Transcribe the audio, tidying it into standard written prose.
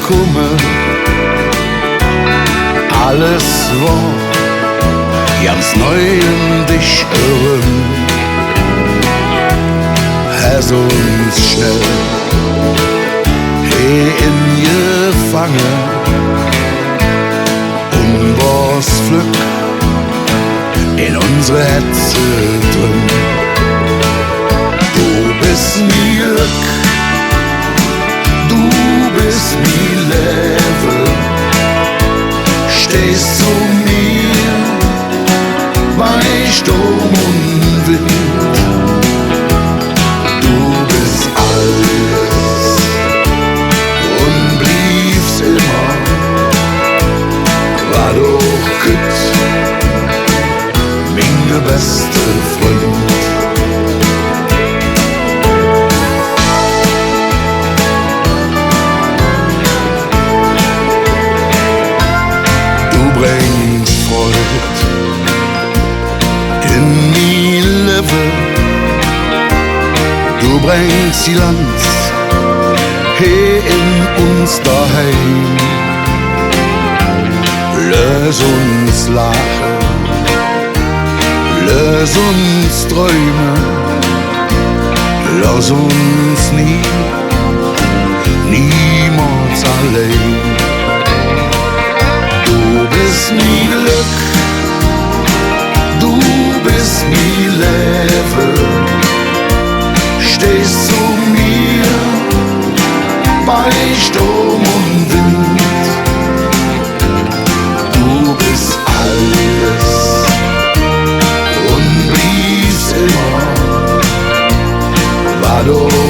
Kummer, alles war ganz neu in dich irren. Hast uns schnell in gefangen und war's Glück in unsere Hetze drin. Du bist mi Glück, du bist mi Level, stehst zu mir bei Sturm und Wind. Du bist alles und bliebst immer, war doch gut, Minge beste Fründ. Du bringst Freud in die Leben, du bringst die Lanz hier in uns daheim. Lass uns lachen, lass uns träumen, lass uns niemals allein. Du bist mi Glück, du bist mi Level, stehst zu mir bei Sturm und Wind. Du bist alles und bliebst immer, war doch